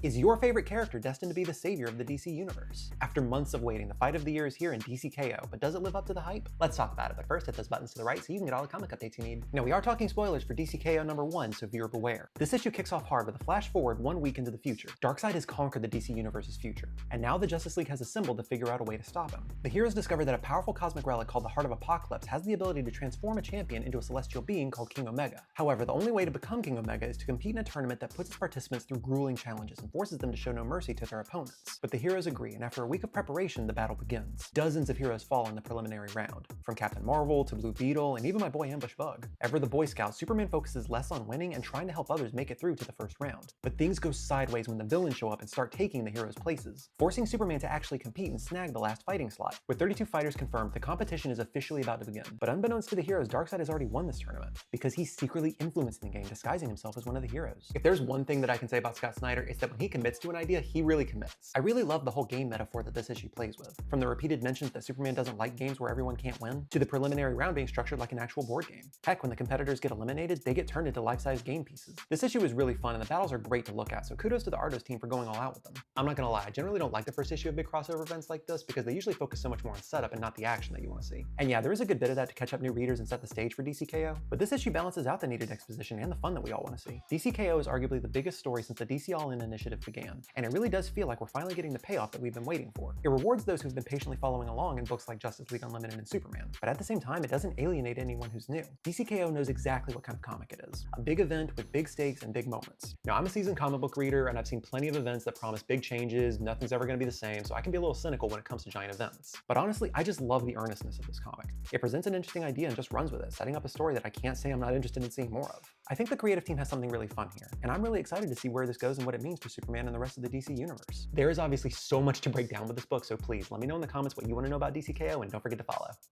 Is your favorite character destined to be the savior of the DC universe? After months of waiting, the fight of the year is here in DCKO, but does it live up to the hype? Let's talk about it, but first hit those buttons to the right so you can get all the comic updates you need. Now, we are talking spoilers for DCKO number 1, so viewer beware. This issue kicks off hard with a flash forward 1 week into the future. Darkseid has conquered the DC universe's future, and now the Justice League has assembled to figure out a way to stop him. The heroes discover that a powerful cosmic relic called the Heart of Apocalypse has the ability to transform a champion into a celestial being called King Omega. However, the only way to become King Omega is to compete in a tournament that puts its participants through grueling challenges and forces them to show no mercy to their opponents. But the heroes agree, and after a week of preparation, the battle begins. Dozens of heroes fall in the preliminary round, from Captain Marvel to Blue Beetle, and even my boy Ambush Bug. Ever the Boy Scout, Superman focuses less on winning and trying to help others make it through to the first round. But things go sideways when the villains show up and start taking the heroes' places, forcing Superman to actually compete and snag the last fighting slot. With 32 fighters confirmed, the competition is officially about to begin. But unbeknownst to the heroes, Darkseid has already won this tournament, because he's secretly influencing the game, disguising himself as one of the heroes. If there's one thing that I can say about Scott Snyder, it's that when he commits to an idea, he really commits. I really love the whole game metaphor that this issue plays with. From the repeated mentions that Superman doesn't like games where everyone can't win, to the preliminary round being structured like an actual board game. Heck, when the competitors get eliminated, they get turned into life-size game pieces. This issue is really fun and the battles are great to look at, so kudos to the Ardos team for going all out with them. I'm not gonna lie, I generally don't like the first issue of big crossover events like this because they usually focus so much more on setup and not the action that you want to see. And yeah, there is a good bit of that to catch up new readers and set the stage for DCKO, but this issue balances out the needed exposition and the fun that we all want to see. DCKO is arguably the biggest story since the DC All-In initiative began, and it really does feel like we're finally getting the payoff that we've been waiting for. It rewards those who've been patiently following along in books like Justice League Unlimited and Superman, but at the same time, it doesn't alienate anyone who's new. DCKO knows exactly what kind of comic it is. A big event with big stakes and big moments. Now, I'm a seasoned comic book reader, and I've seen plenty of events that promise big changes, nothing's ever going to be the same, so I can be a little cynical when it comes to giant events. But honestly, I just love the earnestness of this comic. It presents an interesting idea and just runs with it, setting up a story that I can't say I'm not interested in seeing more of. I think the creative team has something really fun here, and I'm really excited to see where this goes and what it means for Superman and the rest of the DC universe. There is obviously so much to break down with this book, so please let me know in the comments what you want to know about DCKO, and don't forget to follow.